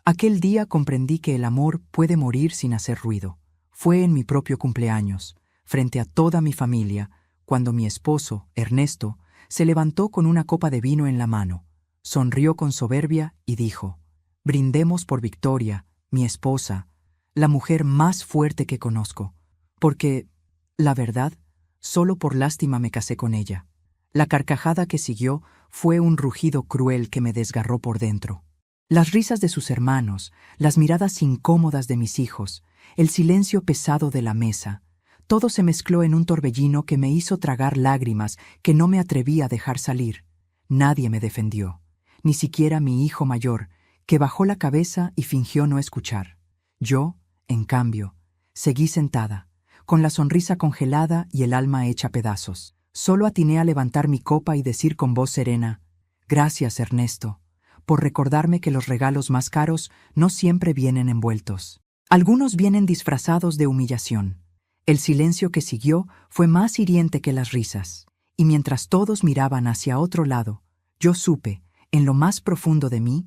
Aquel día comprendí que el amor puede morir sin hacer ruido. Fue en mi propio cumpleaños, frente a toda mi familia, cuando mi esposo, Ernesto, se levantó con una copa de vino en la mano, sonrió con soberbia y dijo: «Brindemos por Victoria, mi esposa, la mujer más fuerte que conozco, porque, la verdad, solo por lástima me casé con ella». La carcajada que siguió fue un rugido cruel que me desgarró por dentro. Las risas de sus hermanos, las miradas incómodas de mis hijos, el silencio pesado de la mesa, todo se mezcló en un torbellino que me hizo tragar lágrimas que no me atreví a dejar salir. Nadie me defendió, ni siquiera mi hijo mayor, que bajó la cabeza y fingió no escuchar. Yo, en cambio, seguí sentada, con la sonrisa congelada y el alma hecha pedazos. Solo atiné a levantar mi copa y decir con voz serena: «Gracias, Ernesto, por recordarme que los regalos más caros no siempre vienen envueltos. Algunos vienen disfrazados de humillación». El silencio que siguió fue más hiriente que las risas, y mientras todos miraban hacia otro lado, yo supe, en lo más profundo de mí,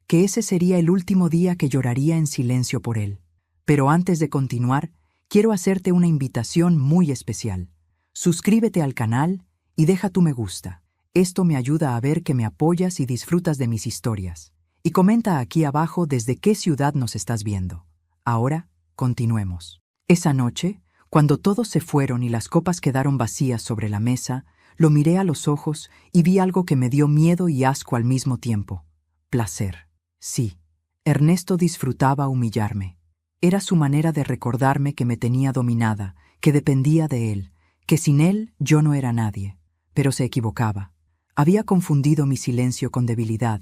que ese sería el último día que lloraría en silencio por él. Pero antes de continuar, quiero hacerte una invitación muy especial. Suscríbete al canal y deja tu me gusta. Esto me ayuda a ver que me apoyas y disfrutas de mis historias. Y comenta aquí abajo desde qué ciudad nos estás viendo. Ahora, continuemos. Esa noche, cuando todos se fueron y las copas quedaron vacías sobre la mesa, lo miré a los ojos y vi algo que me dio miedo y asco al mismo tiempo. Placer. Sí, Ernesto disfrutaba humillarme. Era su manera de recordarme que me tenía dominada, que dependía de él, que sin él yo no era nadie. Pero se equivocaba. Había confundido mi silencio con debilidad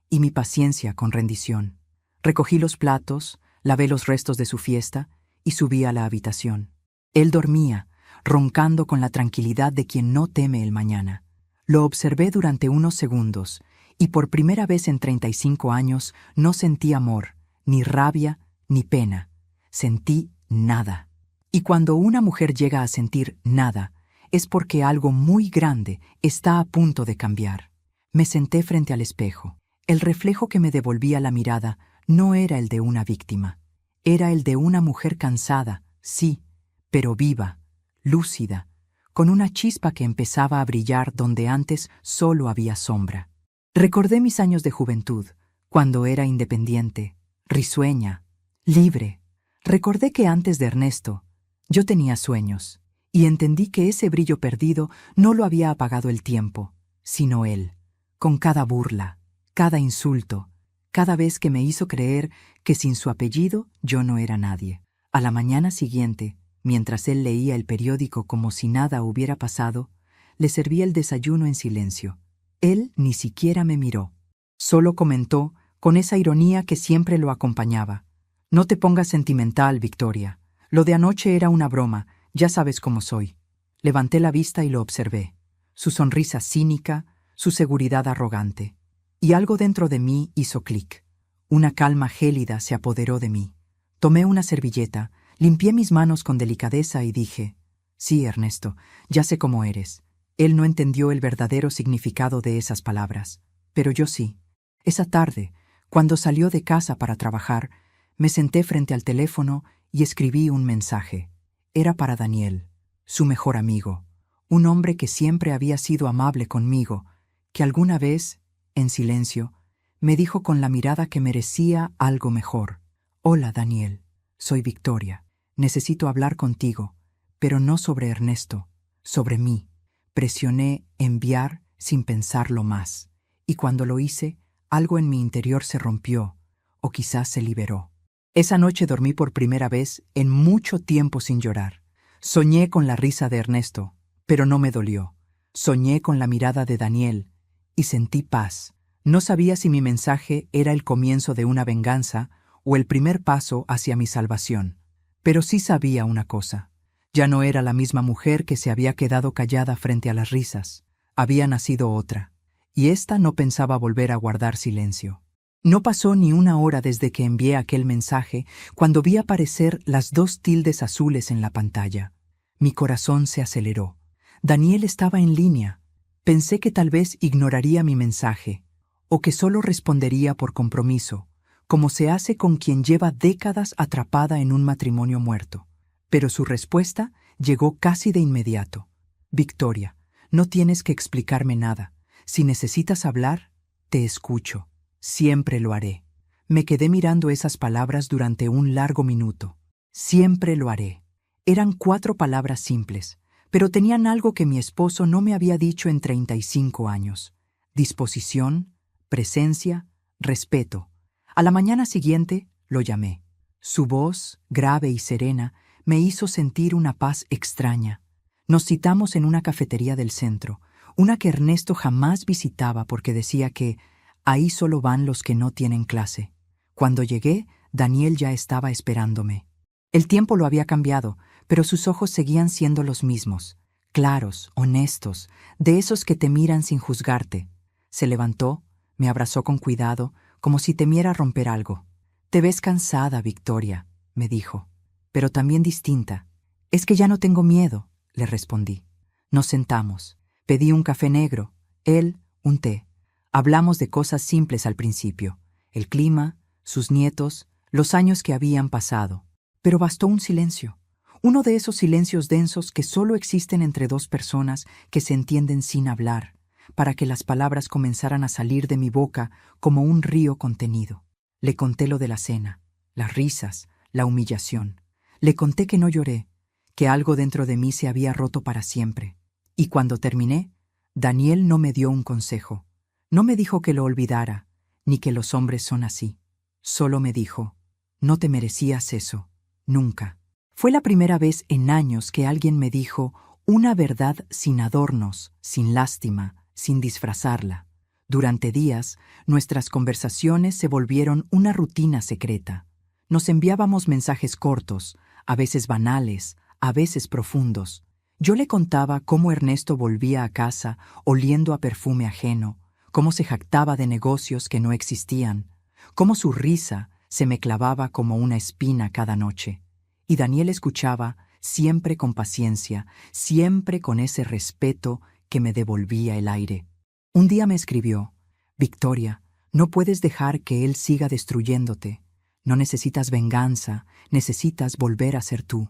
y mi paciencia con rendición. Recogí los platos, lavé los restos de su fiesta y subí a la habitación. Él dormía, roncando con la tranquilidad de quien no teme el mañana. Lo observé durante unos segundos y por primera vez en 35 años no sentí amor, ni rabia, ni pena. Sentí nada. Y cuando una mujer llega a sentir nada, es porque algo muy grande está a punto de cambiar. Me senté frente al espejo. El reflejo que me devolvía la mirada no era el de una víctima. Era el de una mujer cansada, sí, pero viva, lúcida, con una chispa que empezaba a brillar donde antes solo había sombra. Recordé mis años de juventud, cuando era independiente, risueña, libre. Recordé que antes de Ernesto, yo tenía sueños, y entendí que ese brillo perdido no lo había apagado el tiempo, sino él, con cada burla, cada insulto, cada vez que me hizo creer que sin su apellido yo no era nadie. A la mañana siguiente, mientras él leía el periódico como si nada hubiera pasado, le serví el desayuno en silencio. Él ni siquiera me miró. Solo comentó, con esa ironía que siempre lo acompañaba: «No te pongas sentimental, Victoria. Lo de anoche era una broma, ya sabes cómo soy». Levanté la vista y lo observé. Su sonrisa cínica, su seguridad arrogante. Y algo dentro de mí hizo clic. Una calma gélida se apoderó de mí. Tomé una servilleta, limpié mis manos con delicadeza y dije: «Sí, Ernesto, ya sé cómo eres». Él no entendió el verdadero significado de esas palabras, pero yo sí. Esa tarde, cuando salió de casa para trabajar, me senté frente al teléfono y escribí un mensaje. Era para Daniel, su mejor amigo, un hombre que siempre había sido amable conmigo, que alguna vez, en silencio, me dijo con la mirada que merecía algo mejor: «Hola, Daniel, soy Victoria. Necesito hablar contigo, pero no sobre Ernesto, sobre mí». Presioné enviar sin pensarlo más, y cuando lo hice, algo en mi interior se rompió, o quizás se liberó. Esa noche dormí por primera vez en mucho tiempo sin llorar. Soñé con la risa de Ernesto, pero no me dolió. Soñé con la mirada de Daniel, y sentí paz. No sabía si mi mensaje era el comienzo de una venganza o el primer paso hacia mi salvación. Pero sí sabía una cosa. Ya no era la misma mujer que se había quedado callada frente a las risas. Había nacido otra, y ésta no pensaba volver a guardar silencio. No pasó ni una hora desde que envié aquel mensaje cuando vi aparecer las 2 tildes azules en la pantalla. Mi corazón se aceleró. Daniel estaba en línea. Pensé que tal vez ignoraría mi mensaje, o que solo respondería por compromiso, como se hace con quien lleva décadas atrapada en un matrimonio muerto. Pero su respuesta llegó casi de inmediato. Victoria, no tienes que explicarme nada. Si necesitas hablar, te escucho. Siempre lo haré. Me quedé mirando esas palabras durante un largo minuto. Siempre lo haré. Eran 4 palabras simples, pero tenían algo que mi esposo no me había dicho en 35 años. Disposición, presencia, respeto. A la mañana siguiente lo llamé. Su voz, grave y serena, me hizo sentir una paz extraña. Nos citamos en una cafetería del centro, una que Ernesto jamás visitaba porque decía que ahí solo van los que no tienen clase. Cuando llegué, Daniel ya estaba esperándome. El tiempo lo había cambiado, pero sus ojos seguían siendo los mismos, claros, honestos, de esos que te miran sin juzgarte. Se levantó, me abrazó con cuidado, como si temiera romper algo. «Te ves cansada, Victoria», me dijo, «pero también distinta». «Es que ya no tengo miedo», le respondí. Nos sentamos. Pedí un café negro, él un té. Hablamos de cosas simples al principio, el clima, sus nietos, los años que habían pasado. Pero bastó un silencio. Uno de esos silencios densos que solo existen entre 2 personas que se entienden sin hablar, para que las palabras comenzaran a salir de mi boca como un río contenido. Le conté lo de la cena, las risas, la humillación. Le conté que no lloré, que algo dentro de mí se había roto para siempre. Y cuando terminé, Daniel no me dio un consejo. No me dijo que lo olvidara, ni que los hombres son así. Solo me dijo, «No te merecías eso, nunca». Fue la primera vez en años que alguien me dijo una verdad sin adornos, sin lástima, sin disfrazarla. Durante días, nuestras conversaciones se volvieron una rutina secreta. Nos enviábamos mensajes cortos, a veces banales, a veces profundos. Yo le contaba cómo Ernesto volvía a casa oliendo a perfume ajeno, cómo se jactaba de negocios que no existían, cómo su risa se me clavaba como una espina cada noche. Y Daniel escuchaba, siempre con paciencia, siempre con ese respeto que me devolvía el aire. Un día me escribió, «Victoria, no puedes dejar que él siga destruyéndote. No necesitas venganza, necesitas volver a ser tú».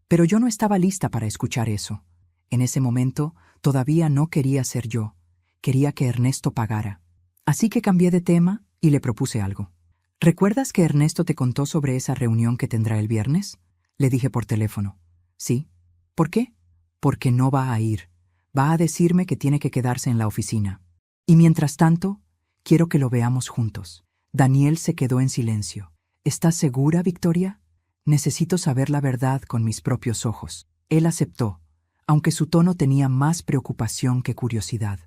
Pero yo no estaba lista para escuchar eso. En ese momento todavía no quería ser yo. Quería que Ernesto pagara. Así que cambié de tema y le propuse algo. «¿Recuerdas que Ernesto te contó sobre esa reunión que tendrá el viernes?», le dije por teléfono. «Sí». «¿Por qué?». «Porque no va a ir. Va a decirme que tiene que quedarse en la oficina. Y mientras tanto, quiero que lo veamos juntos». Daniel se quedó en silencio. «¿Estás segura, Victoria? Necesito saber la verdad con mis propios ojos». Él aceptó, aunque su tono tenía más preocupación que curiosidad.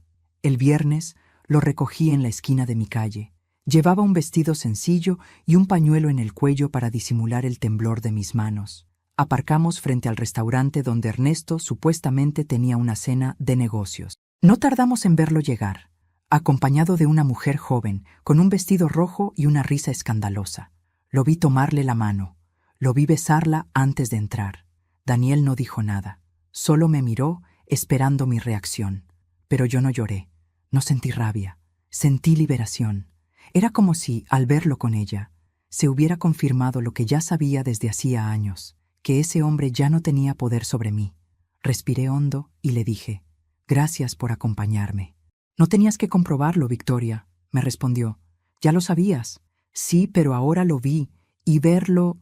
El viernes lo recogí en la esquina de mi calle. Llevaba un vestido sencillo y un pañuelo en el cuello para disimular el temblor de mis manos. Aparcamos frente al restaurante donde Ernesto supuestamente tenía una cena de negocios. No tardamos en verlo llegar, acompañado de una mujer joven, con un vestido rojo y una risa escandalosa. Lo vi tomarle la mano. Lo vi besarla antes de entrar. Daniel no dijo nada. Solo me miró, esperando mi reacción. Pero yo no lloré. No sentí rabia. Sentí liberación. Era como si, al verlo con ella, se hubiera confirmado lo que ya sabía desde hacía años, que ese hombre ya no tenía poder sobre mí. Respiré hondo y le dije, «Gracias por acompañarme». «No tenías que comprobarlo, Victoria», me respondió. «Ya lo sabías». «Sí, pero ahora lo vi, y verlo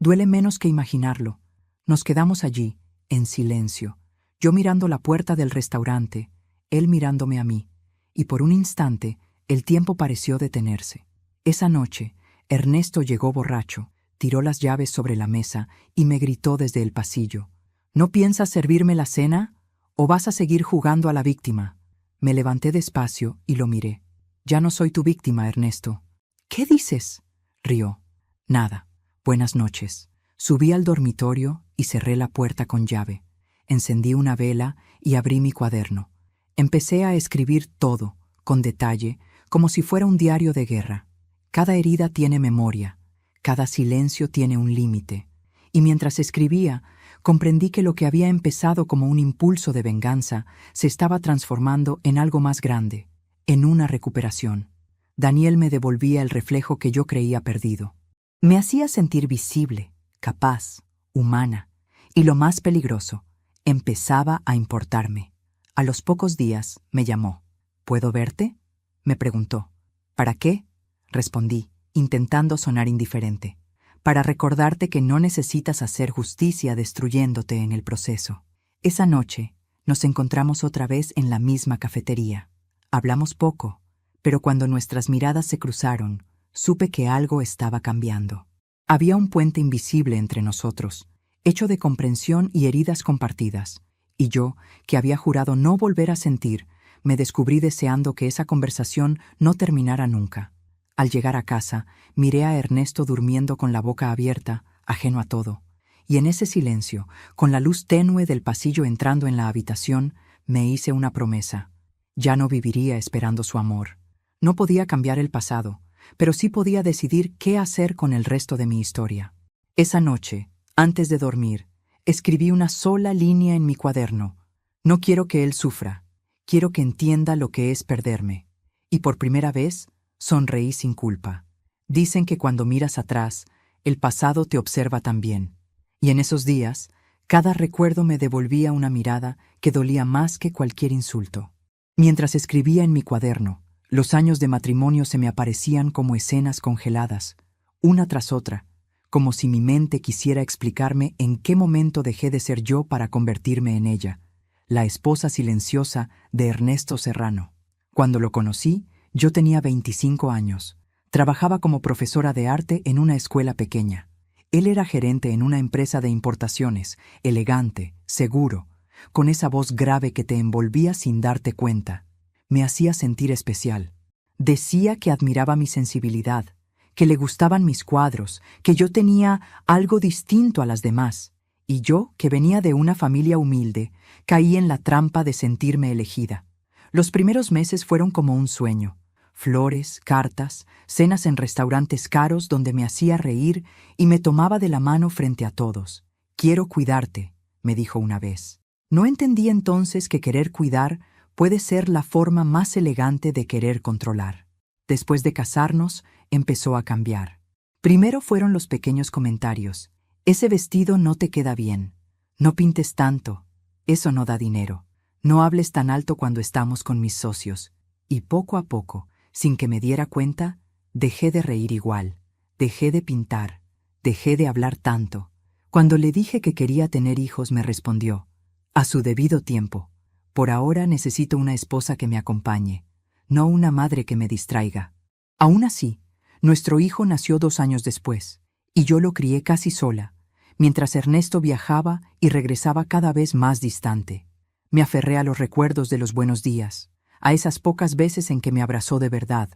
duele menos que imaginarlo». Nos quedamos allí, en silencio, yo mirando la puerta del restaurante, él mirándome a mí, y por un instante el tiempo pareció detenerse. Esa noche, Ernesto llegó borracho, tiró las llaves sobre la mesa y me gritó desde el pasillo, «¿No piensas servirme la cena? ¿O vas a seguir jugando a la víctima?». Me levanté despacio y lo miré. «Ya no soy tu víctima, Ernesto». «¿Qué dices?», rió. «Nada. Buenas noches». Subí al dormitorio y cerré la puerta con llave. Encendí una vela y abrí mi cuaderno. Empecé a escribir todo, con detalle, como si fuera un diario de guerra. Cada herida tiene memoria, cada silencio tiene un límite. Y mientras escribía, comprendí que lo que había empezado como un impulso de venganza se estaba transformando en algo más grande, en una recuperación. Daniel me devolvía el reflejo que yo creía perdido. Me hacía sentir visible, capaz, humana, y lo más peligroso, empezaba a importarme. A los pocos días me llamó. ¿Puedo verte?, me preguntó. ¿Para qué?, respondí, intentando sonar indiferente. Para recordarte que no necesitas hacer justicia destruyéndote en el proceso. Esa noche nos encontramos otra vez en la misma cafetería. Hablamos poco, pero cuando nuestras miradas se cruzaron, supe que algo estaba cambiando. Había un puente invisible entre nosotros, hecho de comprensión y heridas compartidas, y yo, que había jurado no volver a sentir, me descubrí deseando que esa conversación no terminara nunca. Al llegar a casa, miré a Ernesto durmiendo con la boca abierta, ajeno a todo, y en ese silencio, con la luz tenue del pasillo entrando en la habitación, me hice una promesa. Ya no viviría esperando su amor. No podía cambiar el pasado, pero sí podía decidir qué hacer con el resto de mi historia. Esa noche, antes de dormir, escribí una sola línea en mi cuaderno. No quiero que él sufra. Quiero que entienda lo que es perderme. Y por primera vez, sonreí sin culpa. Dicen que cuando miras atrás, el pasado te observa también. Y en esos días, cada recuerdo me devolvía una mirada que dolía más que cualquier insulto. Mientras escribía en mi cuaderno, los años de matrimonio se me aparecían como escenas congeladas, una tras otra, como si mi mente quisiera explicarme en qué momento dejé de ser yo para convertirme en ella, la esposa silenciosa de Ernesto Serrano. Cuando lo conocí, yo tenía 25 años. Trabajaba como profesora de arte en una escuela pequeña. Él era gerente en una empresa de importaciones, elegante, seguro, con esa voz grave que te envolvía sin darte cuenta. Me hacía sentir especial. Decía que admiraba mi sensibilidad, que le gustaban mis cuadros, que yo tenía algo distinto a las demás. Y yo, que venía de una familia humilde, caí en la trampa de sentirme elegida. Los primeros meses fueron como un sueño. Flores, cartas, cenas en restaurantes caros donde me hacía reír y me tomaba de la mano frente a todos. «Quiero cuidarte», me dijo una vez. No entendí entonces que querer cuidar puede ser la forma más elegante de querer controlar. Después de casarnos, empezó a cambiar. Primero fueron los pequeños comentarios. «Ese vestido no te queda bien. No pintes tanto. Eso no da dinero. No hables tan alto cuando estamos con mis socios». Y poco a poco, sin que me diera cuenta, dejé de reír igual, dejé de pintar, dejé de hablar tanto. Cuando le dije que quería tener hijos, me respondió: «A su debido tiempo. Por ahora necesito una esposa que me acompañe, no una madre que me distraiga». Aún así, nuestro hijo nació 2 años después, y yo lo crié casi sola, mientras Ernesto viajaba y regresaba cada vez más distante. Me aferré a los recuerdos de los buenos días, a esas pocas veces en que me abrazó de verdad,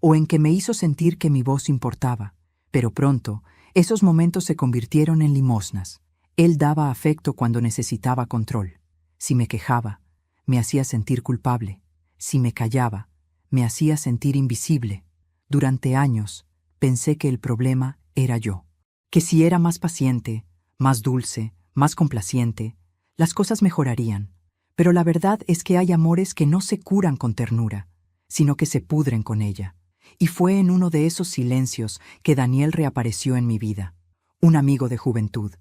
o en que me hizo sentir que mi voz importaba. Pero pronto, esos momentos se convirtieron en limosnas. Él daba afecto cuando necesitaba control. Si me quejaba, me hacía sentir culpable. Si me callaba, me hacía sentir invisible. Durante años, pensé que el problema era yo. Que si era más paciente, más dulce, más complaciente, las cosas mejorarían. Pero la verdad es que hay amores que no se curan con ternura, sino que se pudren con ella. Y fue en uno de esos silencios que Daniel reapareció en mi vida. Un amigo de juventud.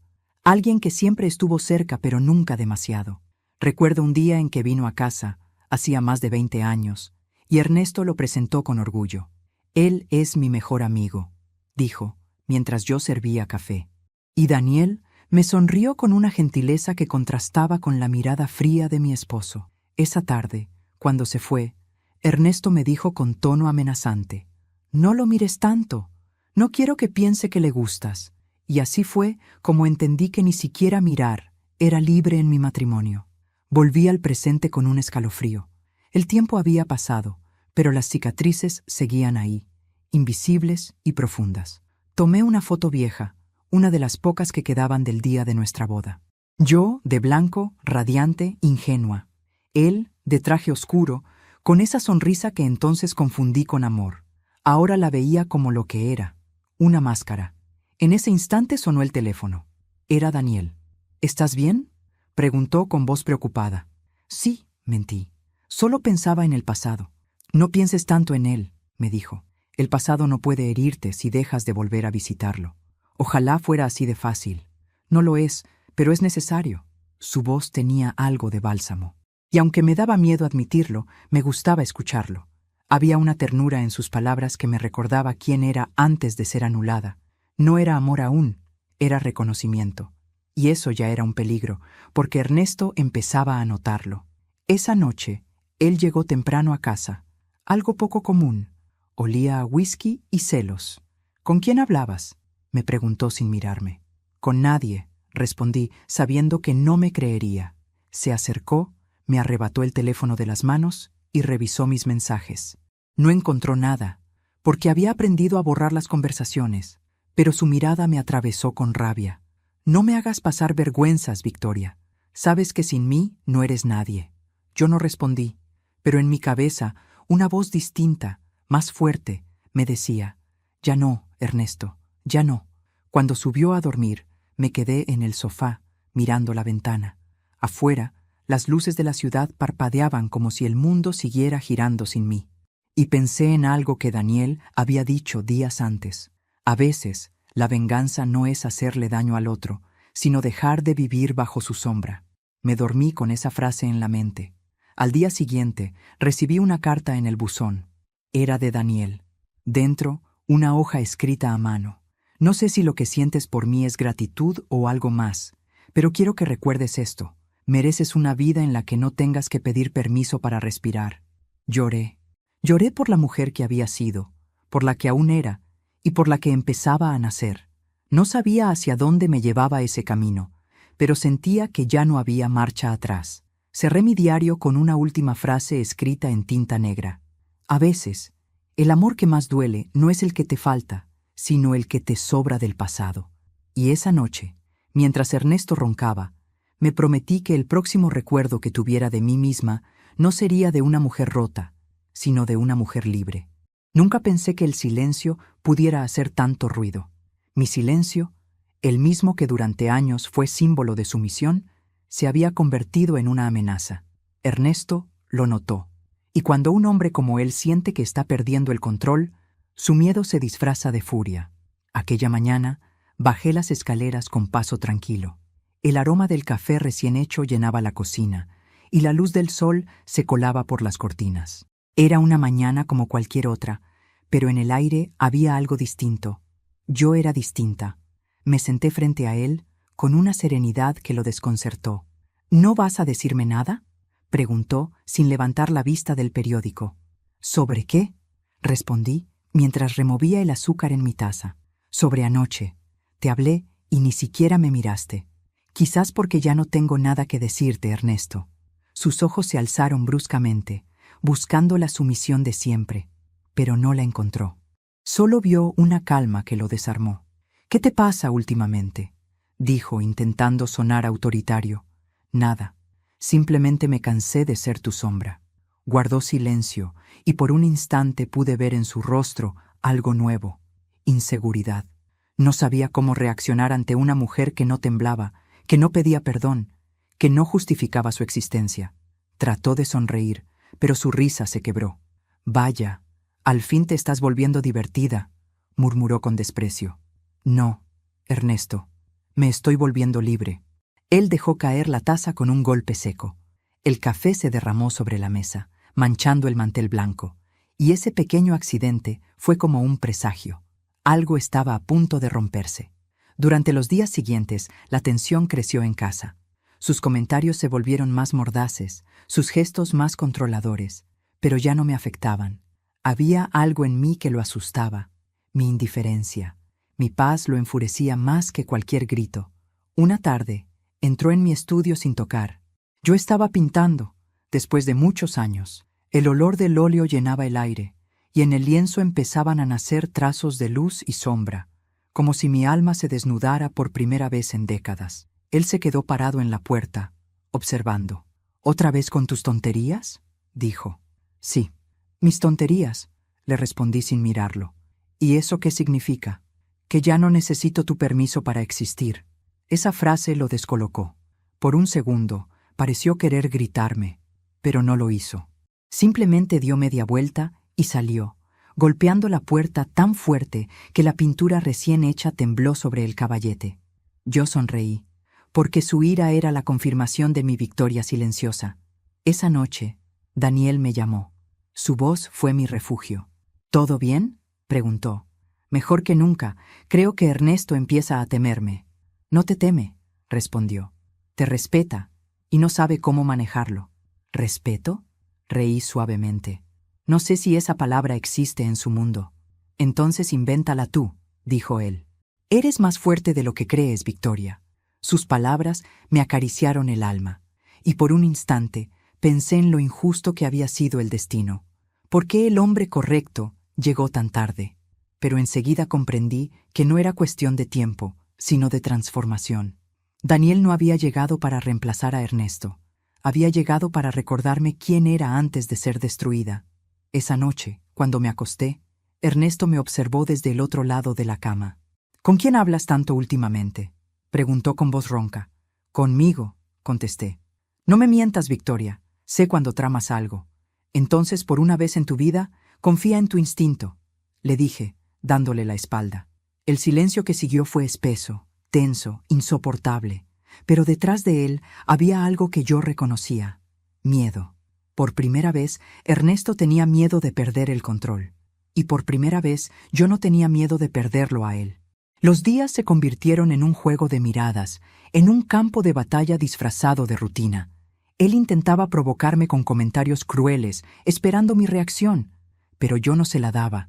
Alguien que siempre estuvo cerca pero nunca demasiado. Recuerdo un día en que vino a casa, hacía más de 20 años, y Ernesto lo presentó con orgullo. «Él es mi mejor amigo», dijo, mientras yo servía café. Y Daniel me sonrió con una gentileza que contrastaba con la mirada fría de mi esposo. Esa tarde, cuando se fue, Ernesto me dijo con tono amenazante: «No lo mires tanto. No quiero que piense que le gustas». Y así fue como entendí que ni siquiera mirar era libre en mi matrimonio. Volví al presente con un escalofrío. El tiempo había pasado, pero las cicatrices seguían ahí, invisibles y profundas. Tomé una foto vieja, una de las pocas que quedaban del día de nuestra boda. Yo, de blanco, radiante, ingenua. Él, de traje oscuro, con esa sonrisa que entonces confundí con amor. Ahora la veía como lo que era, una máscara. En ese instante sonó el teléfono. Era Daniel. «¿Estás bien?», preguntó con voz preocupada. «Sí», mentí. «Solo pensaba en el pasado». «No pienses tanto en él», me dijo. El pasado no puede herirte si dejas de volver a visitarlo. Ojalá fuera así de fácil. No lo es, pero es necesario. Su voz tenía algo de bálsamo. Y aunque me daba miedo admitirlo, me gustaba escucharlo. Había una ternura en sus palabras que me recordaba quién era antes de ser anulada. No era amor aún, era reconocimiento. Y eso ya era un peligro, porque Ernesto empezaba a notarlo. Esa noche, él llegó temprano a casa, algo poco común. Olía a whisky y celos. ¿Con quién hablabas?, me preguntó sin mirarme. Con nadie, respondí, sabiendo que no me creería. Se acercó, me arrebató el teléfono de las manos y revisó mis mensajes. No encontró nada, porque había aprendido a borrar las conversaciones, pero su mirada me atravesó con rabia. No me hagas pasar vergüenzas, Victoria. Sabes que sin mí no eres nadie. Yo no respondí, pero en mi cabeza una voz distinta, más fuerte, me decía: ya no, Ernesto, ya no. Cuando subió a dormir, me quedé en el sofá, mirando la ventana. Afuera, las luces de la ciudad parpadeaban como si el mundo siguiera girando sin mí. Y pensé en algo que Daniel había dicho días antes. A veces, la venganza no es hacerle daño al otro, sino dejar de vivir bajo su sombra. Me dormí con esa frase en la mente. Al día siguiente, recibí una carta en el buzón. Era de Daniel. Dentro, una hoja escrita a mano. No sé si lo que sientes por mí es gratitud o algo más, pero quiero que recuerdes esto. Mereces una vida en la que no tengas que pedir permiso para respirar. Lloré. Lloré por la mujer que había sido, por la que aún era, y por la que empezaba a nacer. No sabía hacia dónde me llevaba ese camino, pero sentía que ya no había marcha atrás. Cerré mi diario con una última frase escrita en tinta negra. A veces, el amor que más duele no es el que te falta, sino el que te sobra del pasado. Y esa noche, mientras Ernesto roncaba, me prometí que el próximo recuerdo que tuviera de mí misma no sería de una mujer rota, sino de una mujer libre. Nunca pensé que el silencio pudiera hacer tanto ruido. Mi silencio, el mismo que durante años fue símbolo de sumisión, se había convertido en una amenaza. Ernesto lo notó. Y cuando un hombre como él siente que está perdiendo el control, su miedo se disfraza de furia. Aquella mañana, bajé las escaleras con paso tranquilo. El aroma del café recién hecho llenaba la cocina, y la luz del sol se colaba por las cortinas. Era una mañana como cualquier otra, pero en el aire había algo distinto. Yo era distinta. Me senté frente a él, con una serenidad que lo desconcertó. ¿No vas a decirme nada?, preguntó, sin levantar la vista del periódico. ¿Sobre qué?, respondí, mientras removía el azúcar en mi taza. Sobre anoche. Te hablé y ni siquiera me miraste. Quizás porque ya no tengo nada que decirte, Ernesto. Sus ojos se alzaron bruscamente, buscando la sumisión de siempre, pero no la encontró. Solo vio una calma que lo desarmó. ¿Qué te pasa últimamente?, dijo, intentando sonar autoritario. Nada. Simplemente me cansé de ser tu sombra. Guardó silencio, y por un instante pude ver en su rostro algo nuevo: inseguridad. No sabía cómo reaccionar ante una mujer que no temblaba, que no pedía perdón, que no justificaba su existencia. Trató de sonreír, pero su risa se quebró. «Vaya, al fin te estás volviendo divertida», murmuró con desprecio. «No, Ernesto, me estoy volviendo libre». Él dejó caer la taza con un golpe seco. El café se derramó sobre la mesa, manchando el mantel blanco, y ese pequeño accidente fue como un presagio. Algo estaba a punto de romperse. Durante los días siguientes, la tensión creció en casa. Sus comentarios se volvieron más mordaces, sus gestos más controladores, pero ya no me afectaban. Había algo en mí que lo asustaba, mi indiferencia. Mi paz lo enfurecía más que cualquier grito. Una tarde, entró en mi estudio sin tocar. Yo estaba pintando, después de muchos años. El olor del óleo llenaba el aire, y en el lienzo empezaban a nacer trazos de luz y sombra, como si mi alma se desnudara por primera vez en décadas. Él se quedó parado en la puerta, observando. «¿Otra vez con tus tonterías?», dijo. «Sí, mis tonterías», le respondí sin mirarlo. «¿Y eso qué significa?». «Que ya no necesito tu permiso para existir». Esa frase lo descolocó. Por un segundo, pareció querer gritarme, pero no lo hizo. Simplemente dio media vuelta y salió, golpeando la puerta tan fuerte que la pintura recién hecha tembló sobre el caballete. Yo sonreí, porque su ira era la confirmación de mi victoria silenciosa. Esa noche, Daniel me llamó. Su voz fue mi refugio. ¿Todo bien?, preguntó. Mejor que nunca. Creo que Ernesto empieza a temerme. No te teme, respondió. Te respeta y no sabe cómo manejarlo. ¿Respeto?, reí suavemente. No sé si esa palabra existe en su mundo. Entonces invéntala tú, dijo él. Eres más fuerte de lo que crees, Victoria. Sus palabras me acariciaron el alma, y por un instante pensé en lo injusto que había sido el destino. ¿Por qué el hombre correcto llegó tan tarde? Pero enseguida comprendí que no era cuestión de tiempo, sino de transformación. Daniel no había llegado para reemplazar a Ernesto. Había llegado para recordarme quién era antes de ser destruida. Esa noche, cuando me acosté, Ernesto me observó desde el otro lado de la cama. ¿Con quién hablas tanto últimamente?, preguntó con voz ronca. Conmigo, contesté. No me mientas, Victoria. Sé cuando tramas algo. Entonces, por una vez en tu vida, confía en tu instinto, le dije, dándole la espalda. El silencio que siguió fue espeso, tenso, insoportable, pero detrás de él había algo que yo reconocía: miedo. Por primera vez, Ernesto tenía miedo de perder el control, y por primera vez yo no tenía miedo de perderlo a él. Los días se convirtieron en un juego de miradas, en un campo de batalla disfrazado de rutina. Él intentaba provocarme con comentarios crueles, esperando mi reacción, pero yo no se la daba,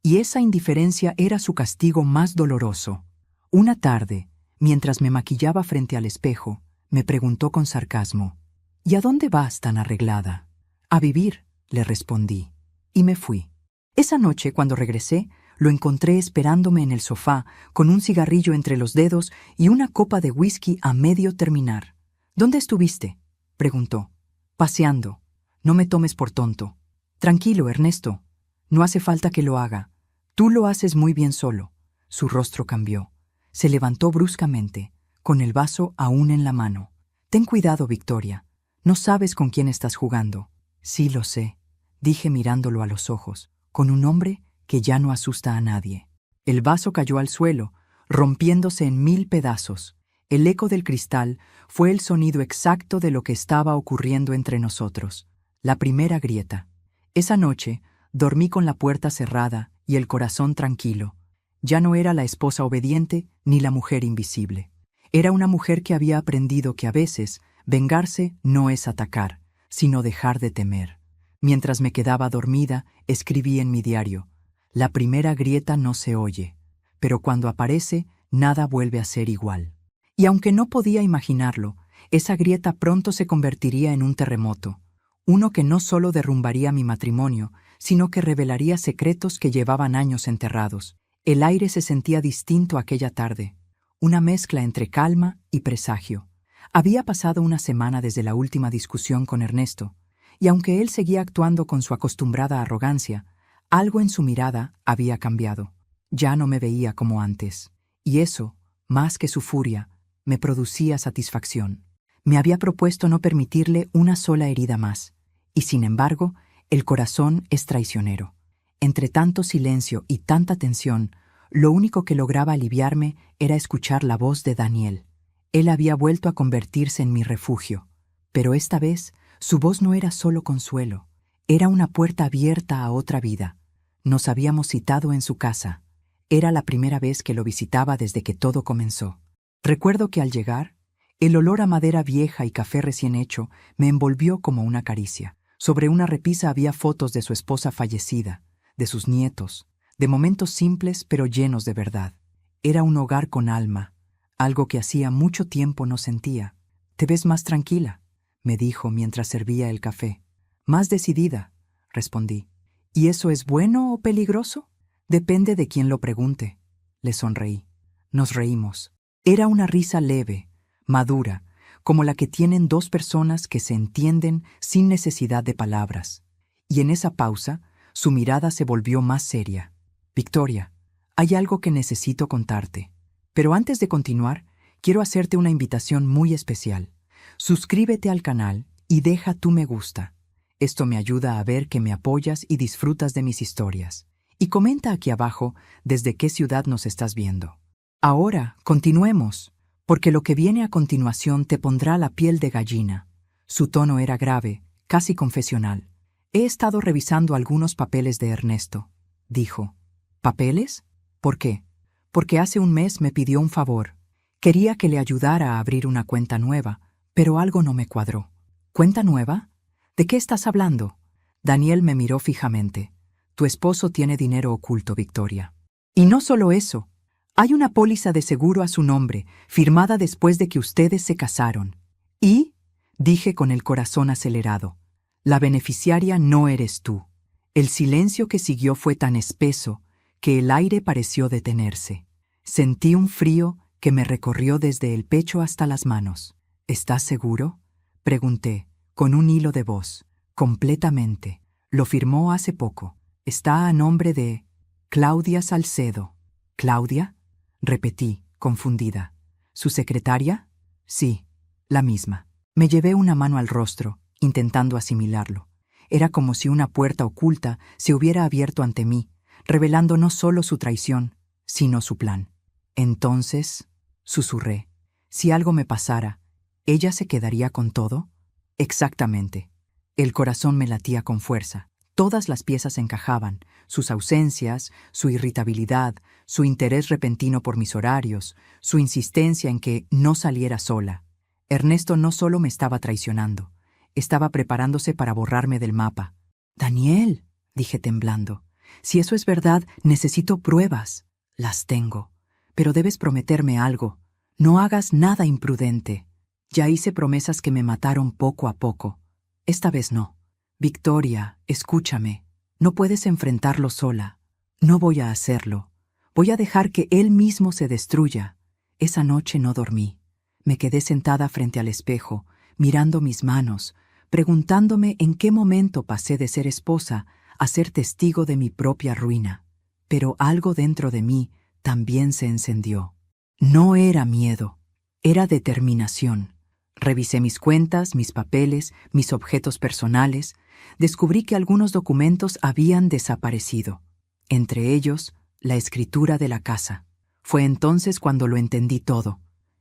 y esa indiferencia era su castigo más doloroso. Una tarde, mientras me maquillaba frente al espejo, me preguntó con sarcasmo: ¿Y a dónde vas tan arreglada? A vivir, le respondí, y me fui. Esa noche, cuando regresé, lo encontré esperándome en el sofá, con un cigarrillo entre los dedos y una copa de whisky a medio terminar. ¿Dónde estuviste?, preguntó. Paseando. No me tomes por tonto. Tranquilo, Ernesto. No hace falta que lo haga. Tú lo haces muy bien solo. Su rostro cambió. Se levantó bruscamente, con el vaso aún en la mano. Ten cuidado, Victoria. No sabes con quién estás jugando. Sí lo sé, dije mirándolo a los ojos, con un hombre que ya no asusta a nadie. El vaso cayó al suelo, rompiéndose en 1000 pedazos. El eco del cristal fue el sonido exacto de lo que estaba ocurriendo entre nosotros. La primera grieta. Esa noche dormí con la puerta cerrada y el corazón tranquilo. Ya no era la esposa obediente ni la mujer invisible. Era una mujer que había aprendido que a veces vengarse no es atacar, sino dejar de temer. Mientras me quedaba dormida, escribí en mi diario: la primera grieta no se oye, pero cuando aparece, nada vuelve a ser igual. Y aunque no podía imaginarlo, esa grieta pronto se convertiría en un terremoto, uno que no solo derrumbaría mi matrimonio, sino que revelaría secretos que llevaban años enterrados. El aire se sentía distinto aquella tarde, una mezcla entre calma y presagio. Había pasado una semana desde la última discusión con Ernesto, y aunque él seguía actuando con su acostumbrada arrogancia, algo en su mirada había cambiado. Ya no me veía como antes, y eso, más que su furia, me producía satisfacción. Me había propuesto no permitirle una sola herida más, y sin embargo, el corazón es traicionero. Entre tanto silencio y tanta tensión, lo único que lograba aliviarme era escuchar la voz de Daniel. Él había vuelto a convertirse en mi refugio, pero esta vez su voz no era solo consuelo, era una puerta abierta a otra vida. Nos habíamos citado en su casa. Era la primera vez que lo visitaba desde que todo comenzó. Recuerdo que al llegar, el olor a madera vieja y café recién hecho me envolvió como una caricia. Sobre una repisa había fotos de su esposa fallecida, de sus nietos, de momentos simples pero llenos de verdad. Era un hogar con alma, algo que hacía mucho tiempo no sentía. «Te ves más tranquila», me dijo mientras servía el café. «Más decidida», respondí. «¿Y eso es bueno o peligroso?» «Depende de quien lo pregunte», le sonreí. Nos reímos. Era una risa leve, madura, como la que tienen dos personas que se entienden sin necesidad de palabras. Y en esa pausa, su mirada se volvió más seria. «Victoria, hay algo que necesito contarte. Pero antes de continuar, quiero hacerte una invitación muy especial. Suscríbete al canal y deja tu me gusta. Esto me ayuda a ver que me apoyas y disfrutas de mis historias. Y comenta aquí abajo desde qué ciudad nos estás viendo. Ahora, continuemos, porque lo que viene a continuación te pondrá la piel de gallina. Su tono era grave, casi confesional. He estado revisando algunos papeles de Ernesto, dijo. ¿Papeles? ¿Por qué? Porque hace un mes me pidió un favor. Quería que le ayudara a abrir una cuenta nueva, pero algo no me cuadró. ¿Cuenta nueva? ¿De qué estás hablando? Daniel me miró fijamente. Tu esposo tiene dinero oculto, Victoria. Y no solo eso. Hay una póliza de seguro a su nombre, firmada después de que ustedes se casaron. Y, dije con el corazón acelerado, la beneficiaria no eres tú. El silencio que siguió fue tan espeso que el aire pareció detenerse. Sentí un frío que me recorrió desde el pecho hasta las manos. ¿Estás seguro? Pregunté, con un hilo de voz. Completamente. Lo firmó hace poco. Está a nombre de Claudia Salcedo. ¿Claudia? Repetí, confundida. ¿Su secretaria? Sí, la misma. Me llevé una mano al rostro, intentando asimilarlo. Era como si una puerta oculta se hubiera abierto ante mí, revelando no solo su traición, sino su plan. Entonces, susurré, si algo me pasara, ¿ella se quedaría con todo? Exactamente. El corazón me latía con fuerza. Todas las piezas encajaban, sus ausencias, su irritabilidad, su interés repentino por mis horarios, su insistencia en que no saliera sola. Ernesto no solo me estaba traicionando, estaba preparándose para borrarme del mapa. «Daniel», dije temblando, «si eso es verdad, necesito pruebas». «Las tengo, pero debes prometerme algo. No hagas nada imprudente. Ya hice promesas que me mataron poco a poco. Esta vez no. Victoria, escúchame. No puedes enfrentarlo sola. No voy a hacerlo. Voy a dejar que él mismo se destruya». Esa noche no dormí. Me quedé sentada frente al espejo, mirando mis manos, preguntándome en qué momento pasé de ser esposa a ser testigo de mi propia ruina. Pero algo dentro de mí también se encendió. No era miedo, era determinación. Revisé mis cuentas, mis papeles, mis objetos personales. Descubrí que algunos documentos habían desaparecido. Entre ellos, la escritura de la casa. Fue entonces cuando lo entendí todo.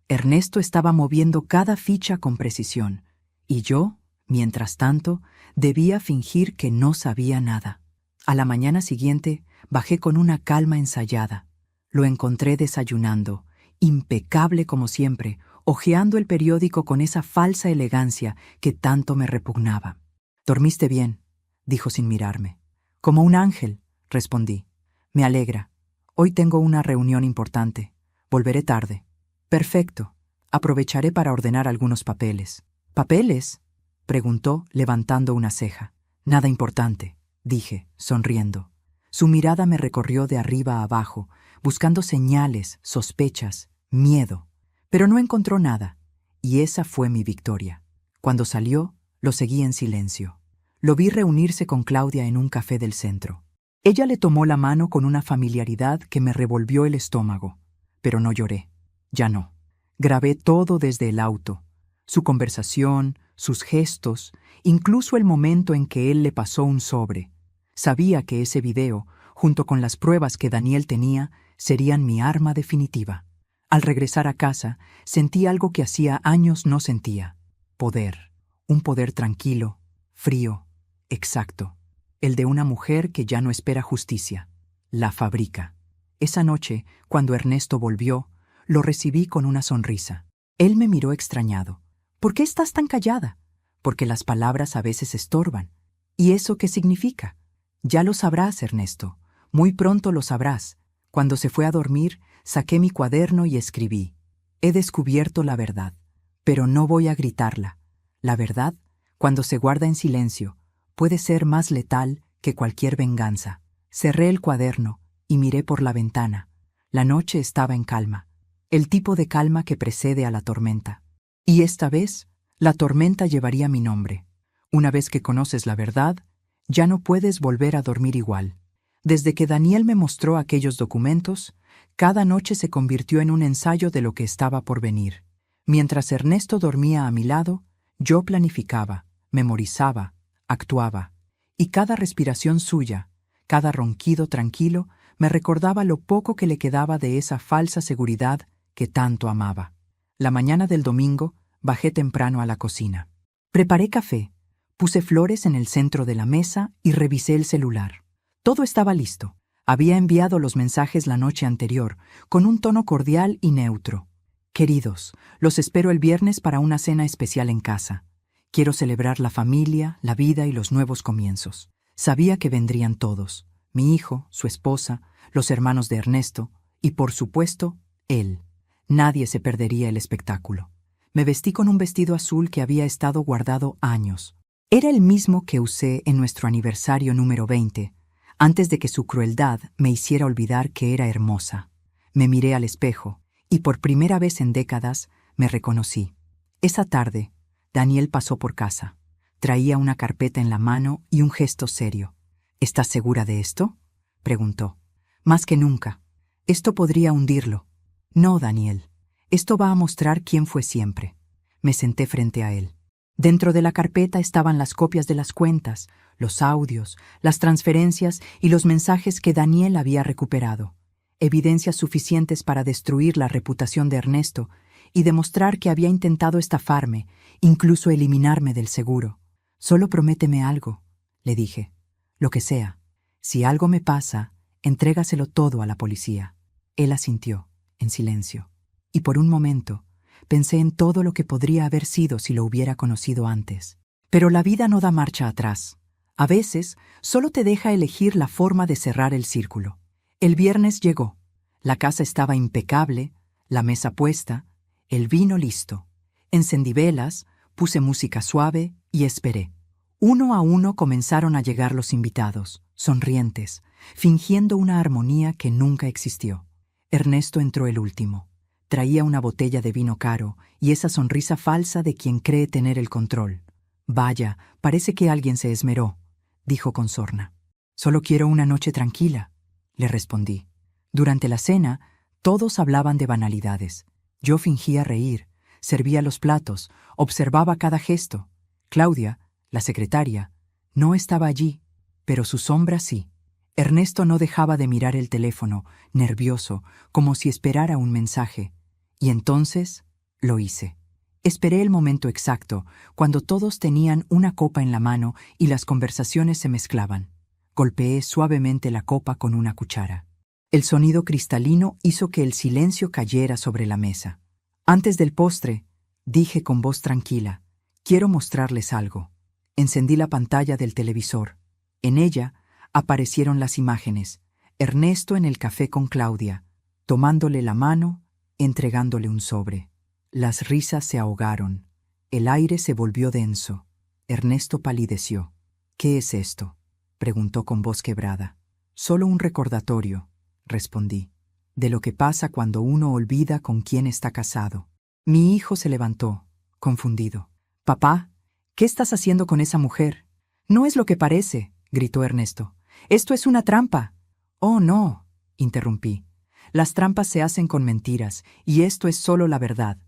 Ernesto estaba moviendo cada ficha con precisión, y yo, mientras tanto, debía fingir que no sabía nada. A la mañana siguiente, bajé con una calma ensayada. Lo encontré desayunando, impecable como siempre, hojeando el periódico con esa falsa elegancia que tanto me repugnaba. «¿Dormiste bien?», dijo sin mirarme. «Como un ángel», respondí. «Me alegra. Hoy tengo una reunión importante. Volveré tarde». «Perfecto. Aprovecharé para ordenar algunos papeles». «¿Papeles?», preguntó, levantando una ceja. «Nada importante», dije, sonriendo. Su mirada me recorrió de arriba a abajo, buscando señales, sospechas, miedo. Pero no encontró nada, y esa fue mi victoria. Cuando salió, lo seguí en silencio. Lo vi reunirse con Claudia en un café del centro. Ella le tomó la mano con una familiaridad que me revolvió el estómago. Pero no lloré. Ya no. Grabé todo desde el auto. Su conversación, sus gestos, incluso el momento en que él le pasó un sobre. Sabía que ese video, junto con las pruebas que Daniel tenía, serían mi arma definitiva. Al regresar a casa, sentí algo que hacía años no sentía. Poder. Un poder tranquilo, frío, exacto. El de una mujer que ya no espera justicia. La fabrica. Esa noche, cuando Ernesto volvió, lo recibí con una sonrisa. Él me miró extrañado. «¿Por qué estás tan callada?» «Porque las palabras a veces estorban». «¿Y eso qué significa?» «Ya lo sabrás, Ernesto. Muy pronto lo sabrás». Cuando se fue a dormir, saqué mi cuaderno y escribí. «He descubierto la verdad, pero no voy a gritarla. La verdad, cuando se guarda en silencio, puede ser más letal que cualquier venganza». Cerré el cuaderno y miré por la ventana. La noche estaba en calma, el tipo de calma que precede a la tormenta. Y esta vez, la tormenta llevaría mi nombre. Una vez que conoces la verdad, ya no puedes volver a dormir igual. Desde que Daniel me mostró aquellos documentos, cada noche se convirtió en un ensayo de lo que estaba por venir. Mientras Ernesto dormía a mi lado, yo planificaba, memorizaba, actuaba, y cada respiración suya, Cada ronquido tranquilo me recordaba lo poco que le quedaba de esa falsa seguridad que tanto amaba. La mañana del domingo bajé temprano a la cocina. Preparé café, puse flores en el centro de la mesa y revisé el celular. Todo estaba listo. Había enviado los mensajes la noche anterior, con un tono cordial y neutro. Queridos, los espero el viernes para una cena especial en casa. Quiero celebrar la familia, la vida y los nuevos comienzos. Sabía que vendrían todos, mi hijo, su esposa, los hermanos de Ernesto y, por supuesto, él. Nadie se perdería el espectáculo. Me vestí con un vestido azul que había estado guardado años. Era el mismo que usé en nuestro aniversario número 20, antes de que su crueldad me hiciera olvidar que era hermosa. Me miré al espejo y por primera vez en décadas me reconocí. Esa tarde, Daniel pasó por casa. Traía una carpeta en la mano y un gesto serio. ¿Estás segura de esto?, preguntó. Más que nunca. Esto podría hundirlo. No, Daniel. Esto va a mostrar quién fue siempre. Me senté frente a él. Dentro de la carpeta estaban las copias de las cuentas, los audios, las transferencias y los mensajes que Daniel había recuperado. Evidencias suficientes para destruir la reputación de Ernesto y demostrar que había intentado estafarme, incluso eliminarme del seguro. Solo prométeme algo, le dije. Lo que sea. Si algo me pasa, entrégaselo todo a la policía. Él asintió, en silencio. Y por un momento, pensé en todo lo que podría haber sido si lo hubiera conocido antes. Pero la vida no da marcha atrás. A veces, solo te deja elegir la forma de cerrar el círculo. El viernes llegó. La casa estaba impecable, la mesa puesta, el vino listo. Encendí velas, puse música suave y esperé. Uno a uno comenzaron a llegar los invitados, sonrientes, fingiendo una armonía que nunca existió. Ernesto entró el último. Traía una botella de vino caro y esa sonrisa falsa de quien cree tener el control. «Vaya, parece que alguien se esmeró», dijo con sorna. «Solo quiero una noche tranquila», le respondí. Durante la cena, todos hablaban de banalidades. Yo fingía reír, servía los platos, observaba cada gesto. Claudia, la secretaria, no estaba allí, pero su sombra sí. Ernesto no dejaba de mirar el teléfono, nervioso, como si esperara un mensaje. Y entonces lo hice. Esperé el momento exacto, cuando todos tenían una copa en la mano y las conversaciones se mezclaban. Golpeé suavemente la copa con una cuchara. El sonido cristalino hizo que el silencio cayera sobre la mesa. Antes del postre, dije con voz tranquila, «Quiero mostrarles algo». Encendí la pantalla del televisor. En ella aparecieron las imágenes. Ernesto en el café con Claudia, tomándole la mano, entregándole un sobre. Las risas se ahogaron. El aire se volvió denso. Ernesto palideció. «¿Qué es esto?», preguntó con voz quebrada. «Solo un recordatorio», respondí, «de lo que pasa cuando uno olvida con quién está casado». Mi hijo se levantó, confundido. «Papá, ¿qué estás haciendo con esa mujer?». «No es lo que parece», gritó Ernesto. «Esto es una trampa». «Oh, no», interrumpí. «Las trampas se hacen con mentiras, y esto es solo la verdad».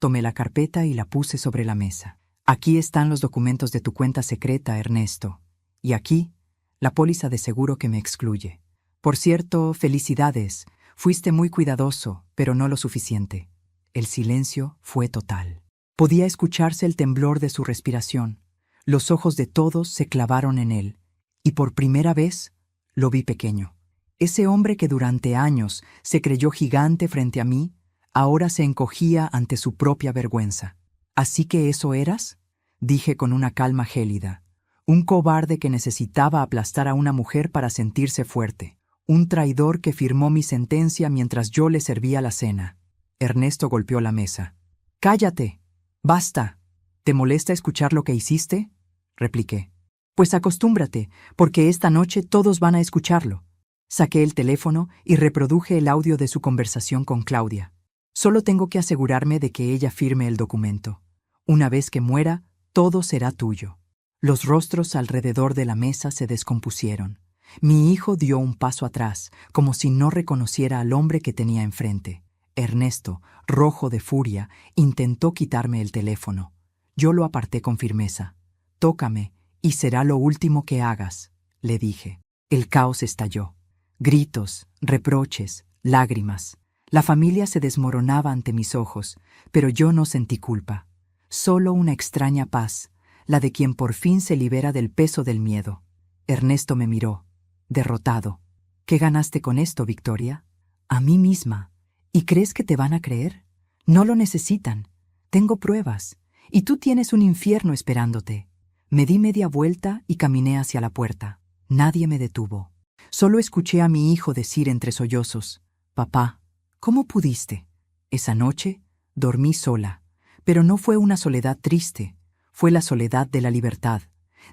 Tomé la carpeta y la puse sobre la mesa. «Aquí están los documentos de tu cuenta secreta, Ernesto. Y aquí, la póliza de seguro que me excluye. Por cierto, felicidades. Fuiste muy cuidadoso, pero no lo suficiente». El silencio fue total. Podía escucharse el temblor de su respiración. Los ojos de todos se clavaron en él, y por primera vez lo vi pequeño. Ese hombre que durante años se creyó gigante frente a mí, ahora se encogía ante su propia vergüenza. «¿Así que eso eras?», dije con una calma gélida. «Un cobarde que necesitaba aplastar a una mujer para sentirse fuerte. Un traidor que firmó mi sentencia mientras yo le servía la cena». Ernesto golpeó la mesa. «¡Cállate! ¡Basta! ¿Te molesta escuchar lo que hiciste?», repliqué. «Pues acostúmbrate, porque esta noche todos van a escucharlo». Saqué el teléfono y reproduje el audio de su conversación con Claudia. «Solo tengo que asegurarme de que ella firme el documento. Una vez que muera, todo será tuyo». Los rostros alrededor de la mesa se descompusieron. Mi hijo dio un paso atrás, como si no reconociera al hombre que tenía enfrente. Ernesto, rojo de furia, intentó quitarme el teléfono. Yo lo aparté con firmeza. «Tócame, y será lo último que hagas», le dije. El caos estalló. Gritos, reproches, lágrimas. La familia se desmoronaba ante mis ojos, pero yo no sentí culpa. Solo una extraña paz, la de quien por fin se libera del peso del miedo. Ernesto me miró, derrotado. ¿Qué ganaste con esto, Victoria? A mí misma. ¿Y crees que te van a creer? No lo necesitan. Tengo pruebas. Y tú tienes un infierno esperándote. Me di media vuelta y caminé hacia la puerta. Nadie me detuvo. Solo escuché a mi hijo decir entre sollozos: «Papá, ¿cómo pudiste?» Esa noche dormí sola, pero no fue una soledad triste, fue la soledad de la libertad,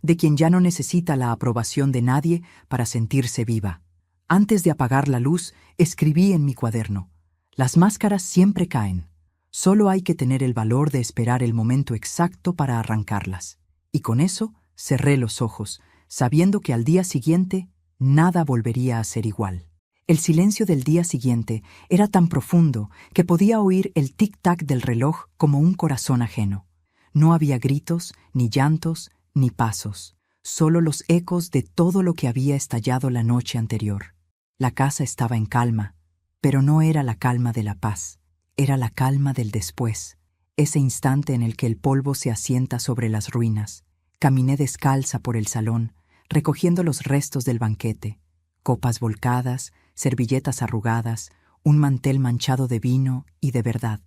de quien ya no necesita la aprobación de nadie para sentirse viva. Antes de apagar la luz, escribí en mi cuaderno: «Las máscaras siempre caen. Solo hay que tener el valor de esperar el momento exacto para arrancarlas». Y con eso cerré los ojos, sabiendo que al día siguiente nada volvería a ser igual. El silencio del día siguiente era tan profundo que podía oír el tic-tac del reloj como un corazón ajeno. No había gritos, ni llantos, ni pasos, solo los ecos de todo lo que había estallado la noche anterior. La casa estaba en calma, pero no era la calma de la paz, era la calma del después, ese instante en el que el polvo se asienta sobre las ruinas. Caminé descalza por el salón, recogiendo los restos del banquete: copas volcadas, servilletas arrugadas, un mantel manchado de vino y de verdad.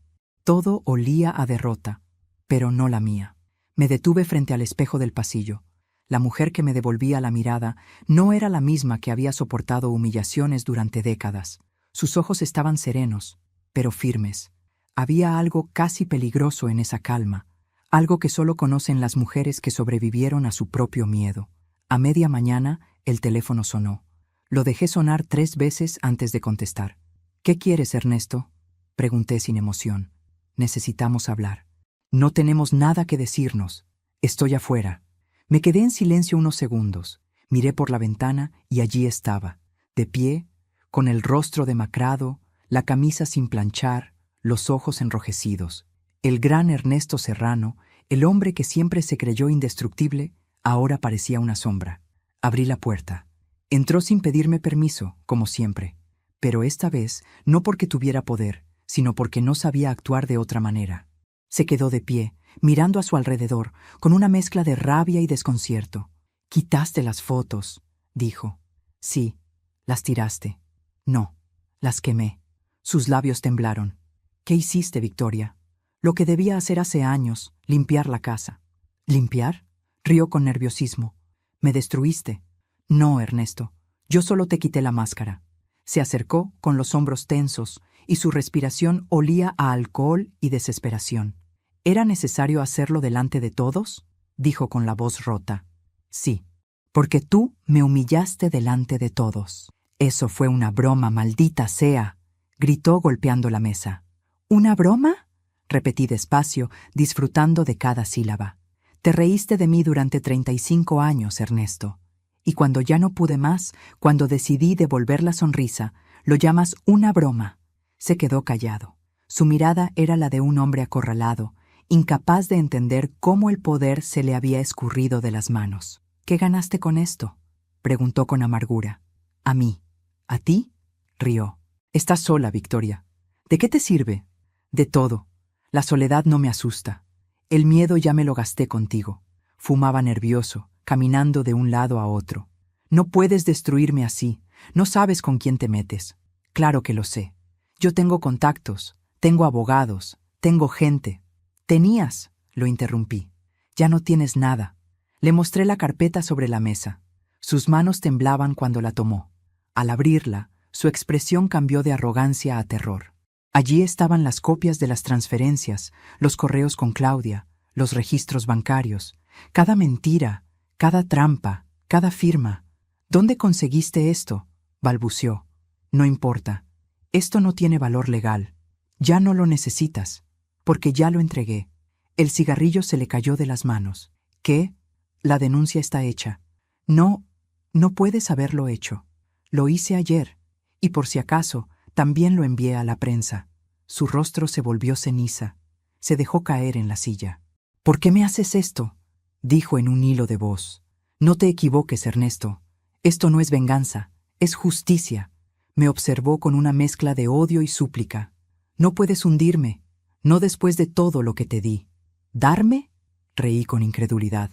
Todo olía a derrota, pero no la mía. Me detuve frente al espejo del pasillo. La mujer que me devolvía la mirada no era la misma que había soportado humillaciones durante décadas. Sus ojos estaban serenos, pero firmes. Había algo casi peligroso en esa calma, algo que solo conocen las mujeres que sobrevivieron a su propio miedo. A media mañana, el teléfono sonó. Lo dejé sonar 3 veces antes de contestar. «¿Qué quieres, Ernesto?», pregunté sin emoción. «Necesitamos hablar». «No tenemos nada que decirnos. Estoy afuera». Me quedé en silencio unos segundos. Miré por la ventana y allí estaba, de pie, con el rostro demacrado, la camisa sin planchar, los ojos enrojecidos. El gran Ernesto Serrano, el hombre que siempre se creyó indestructible, ahora parecía una sombra. Abrí la puerta. Entró sin pedirme permiso, como siempre, pero esta vez no porque tuviera poder, sino porque no sabía actuar de otra manera. Se quedó de pie, mirando a su alrededor, con una mezcla de rabia y desconcierto. «Quitaste las fotos», dijo. «Sí, las tiraste». «No, las quemé». Sus labios temblaron. «¿Qué hiciste, Victoria?» «Lo que debía hacer hace años, limpiar la casa». «¿Limpiar?», rió con nerviosismo. «Me destruiste». «No, Ernesto, yo solo te quité la máscara». Se acercó con los hombros tensos y su respiración olía a alcohol y desesperación. «¿Era necesario hacerlo delante de todos?», dijo con la voz rota. «Sí, porque tú me humillaste delante de todos». «Eso fue una broma, maldita sea», gritó golpeando la mesa. «¿Una broma?», repetí despacio, disfrutando de cada sílaba. «Te reíste de mí durante 35 años, Ernesto. Y cuando ya no pude más, cuando decidí devolver la sonrisa, lo llamas una broma». Se quedó callado. Su mirada era la de un hombre acorralado, incapaz de entender cómo el poder se le había escurrido de las manos. «¿Qué ganaste con esto?», preguntó con amargura. «A mí». «¿A ti?», rió. «Estás sola, Victoria. ¿De qué te sirve?». «De todo. La soledad no me asusta. El miedo ya me lo gasté contigo». Fumaba nervioso, caminando de un lado a otro. «No puedes destruirme así. No sabes con quién te metes». «Claro que lo sé. Yo tengo contactos, tengo abogados, tengo gente». «Tenías», lo interrumpí. «Ya no tienes nada». Le mostré la carpeta sobre la mesa. Sus manos temblaban cuando la tomó. Al abrirla, su expresión cambió de arrogancia a terror. Allí estaban las copias de las transferencias, los correos con Claudia, los registros bancarios, cada mentira, cada trampa, cada firma. «¿Dónde conseguiste esto?», balbuceó. «No importa. Esto no tiene valor legal. Ya no lo necesitas, porque ya lo entregué». El cigarrillo se le cayó de las manos. «¿Qué? La denuncia está hecha». «No, no puedes haberlo hecho. Lo hice ayer, y por si acaso, también lo envié a la prensa». Su rostro se volvió ceniza. Se dejó caer en la silla. «¿Por qué me haces esto?», dijo en un hilo de voz. «No te equivoques, Ernesto. Esto no es venganza, es justicia. Me observó con una mezcla de odio y súplica. No puedes hundirme, no después de todo lo que te di. ¿Darme? Reí con incredulidad.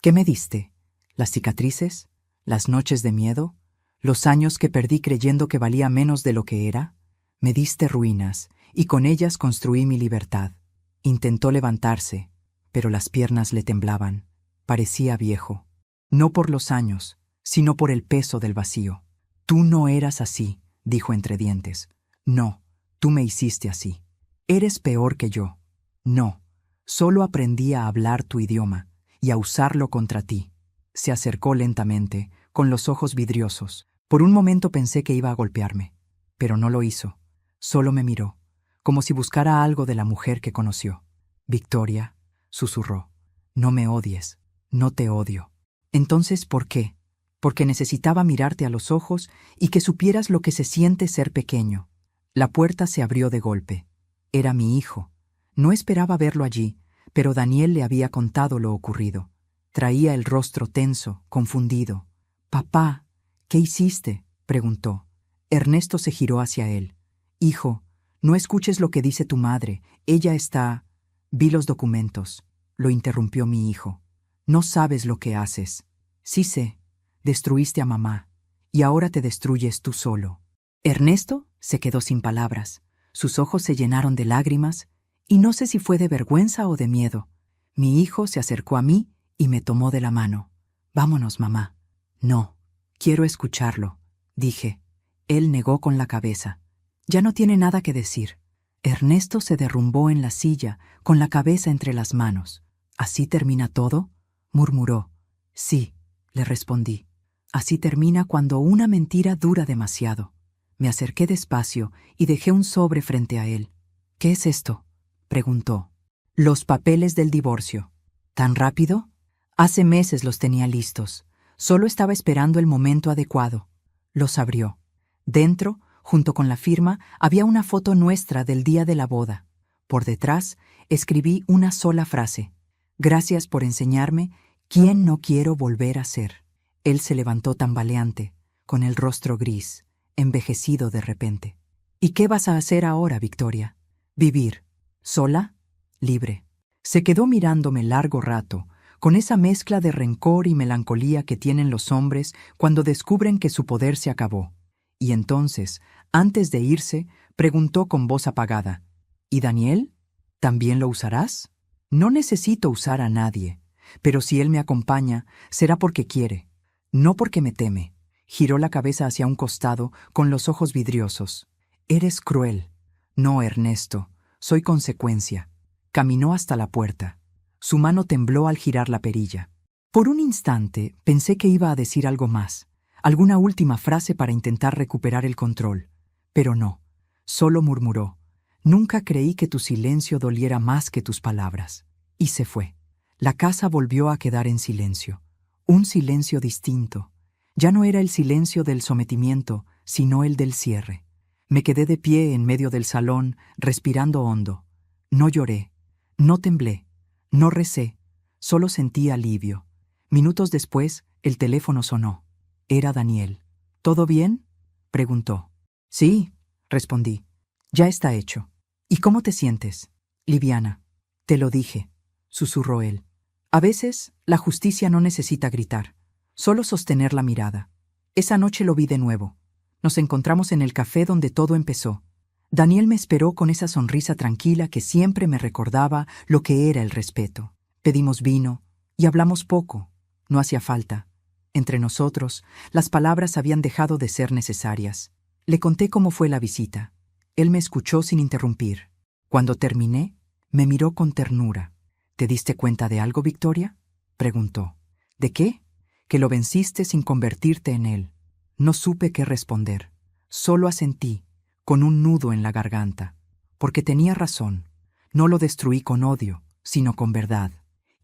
¿Qué me diste? ¿Las cicatrices? ¿Las noches de miedo? ¿Los años que perdí creyendo que valía menos de lo que era? Me diste ruinas, y con ellas construí mi libertad. Intentó levantarse, pero las piernas le temblaban. Parecía viejo. No por los años, sino por el peso del vacío. Tú no eras así, dijo entre dientes. No, tú me hiciste así. Eres peor que yo. No, solo aprendí a hablar tu idioma y a usarlo contra ti. Se acercó lentamente, con los ojos vidriosos. Por un momento pensé que iba a golpearme, pero no lo hizo. Solo me miró, como si buscara algo de la mujer que conoció. Victoria, susurró, no me odies, no te odio. Entonces, ¿por qué? Porque necesitaba mirarte a los ojos y que supieras lo que se siente ser pequeño. La puerta se abrió de golpe. Era mi hijo. No esperaba verlo allí, pero Daniel le había contado lo ocurrido. Traía el rostro tenso, confundido. «Papá, ¿qué hiciste?», preguntó. Ernesto se giró hacia él. «Hijo, no escuches lo que dice tu madre. Ella está...» «Vi los documentos», lo interrumpió mi hijo. «No sabes lo que haces». «Sí sé. Destruiste a mamá. Y ahora te destruyes tú solo». Ernesto se quedó sin palabras. Sus ojos se llenaron de lágrimas, y no sé si fue de vergüenza o de miedo. Mi hijo se acercó a mí y me tomó de la mano. «Vámonos, mamá». «No, quiero escucharlo», dije. Él negó con la cabeza. «Ya no tiene nada que decir». Ernesto se derrumbó en la silla, con la cabeza entre las manos. «¿Así termina todo?», murmuró. «Sí», le respondí. «Así termina cuando una mentira dura demasiado». Me acerqué despacio y dejé un sobre frente a él. «¿Qué es esto?», preguntó. «Los papeles del divorcio». «¿Tan rápido?». Hace meses los tenía listos. Solo estaba esperando el momento adecuado. Los abrió. Dentro, junto con la firma, había una foto nuestra del día de la boda. Por detrás, escribí una sola frase. «Gracias por enseñarme quién no quiero volver a ser». Él se levantó tambaleante, con el rostro gris, envejecido de repente. «¿Y qué vas a hacer ahora, Victoria?». «Vivir. ¿Sola?». «Libre». Se quedó mirándome largo rato, con esa mezcla de rencor y melancolía que tienen los hombres cuando descubren que su poder se acabó. Y entonces, antes de irse, preguntó con voz apagada, «¿Y Daniel? ¿También lo usarás?». «No necesito usar a nadie, pero si él me acompaña, será porque quiere, no porque me teme». Giró la cabeza hacia un costado, con los ojos vidriosos. «Eres cruel». «No, Ernesto, soy consecuencia». Caminó hasta la puerta. Su mano tembló al girar la perilla. Por un instante pensé que iba a decir algo más, alguna última frase para intentar recuperar el control. Pero no, solo murmuró, «Nunca creí que tu silencio doliera más que tus palabras». Y se fue. La casa volvió a quedar en silencio. Un silencio distinto. Ya no era el silencio del sometimiento, sino el del cierre. Me quedé de pie en medio del salón, respirando hondo. No lloré, no temblé, no recé, solo sentí alivio. Minutos después, el teléfono sonó. Era Daniel. «¿Todo bien?», preguntó. «Sí», respondí. «Ya está hecho». «¿Y cómo te sientes?». «Liviana». «Te lo dije», susurró él. A veces, la justicia no necesita gritar, solo sostener la mirada. Esa noche lo vi de nuevo. Nos encontramos en el café donde todo empezó. Daniel me esperó con esa sonrisa tranquila que siempre me recordaba lo que era el respeto. Pedimos vino y hablamos poco. No hacía falta. Entre nosotros, las palabras habían dejado de ser necesarias. Le conté cómo fue la visita. Él me escuchó sin interrumpir. Cuando terminé, me miró con ternura. «¿Te diste cuenta de algo, Victoria?», preguntó. «¿De qué?». «Que lo venciste sin convertirte en él». No supe qué responder. Solo asentí, con un nudo en la garganta. Porque tenía razón. No lo destruí con odio, sino con verdad.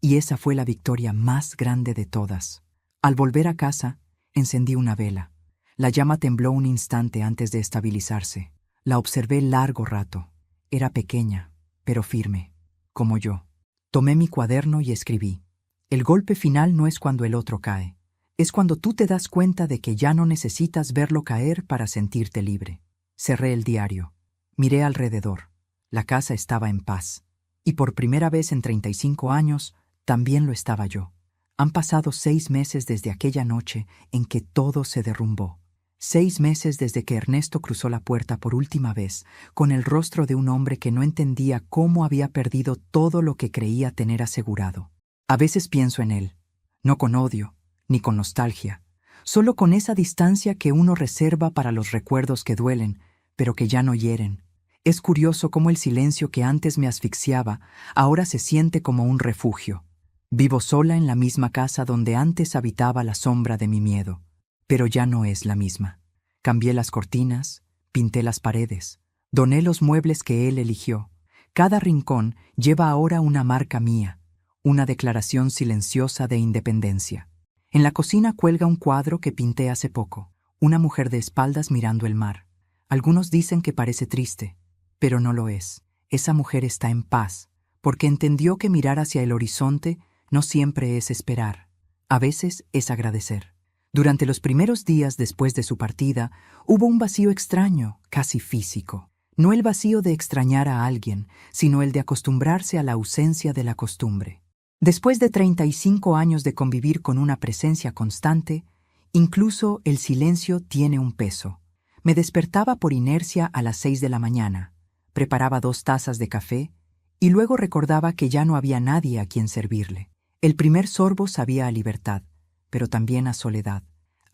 Y esa fue la victoria más grande de todas. Al volver a casa, encendí una vela. La llama tembló un instante antes de estabilizarse. La observé largo rato. Era pequeña, pero firme, como yo. Tomé mi cuaderno y escribí. El golpe final no es cuando el otro cae. Es cuando tú te das cuenta de que ya no necesitas verlo caer para sentirte libre. Cerré el diario. Miré alrededor. La casa estaba en paz. Y por primera vez en 35 años, también lo estaba yo. Han pasado 6 meses desde aquella noche en que todo se derrumbó. 6 meses desde que Ernesto cruzó la puerta por última vez, con el rostro de un hombre que no entendía cómo había perdido todo lo que creía tener asegurado. A veces pienso en él, no con odio, ni con nostalgia, solo con esa distancia que uno reserva para los recuerdos que duelen, pero que ya no hieren. Es curioso cómo el silencio que antes me asfixiaba, ahora se siente como un refugio. Vivo sola en la misma casa donde antes habitaba la sombra de mi miedo, pero ya no es la misma. Cambié las cortinas, pinté las paredes, doné los muebles que él eligió. Cada rincón lleva ahora una marca mía, una declaración silenciosa de independencia. En la cocina cuelga un cuadro que pinté hace poco, una mujer de espaldas mirando el mar. Algunos dicen que parece triste, pero no lo es. Esa mujer está en paz, porque entendió que mirar hacia el horizonte no siempre es esperar, a veces es agradecer. Durante los primeros días después de su partida, hubo un vacío extraño, casi físico. No el vacío de extrañar a alguien, sino el de acostumbrarse a la ausencia de la costumbre. Después de 35 años de convivir con una presencia constante, incluso el silencio tiene un peso. Me despertaba por inercia a las 6 de la mañana, preparaba 2 tazas de café y luego recordaba que ya no había nadie a quien servirle. El primer sorbo sabía a libertad, pero también a soledad.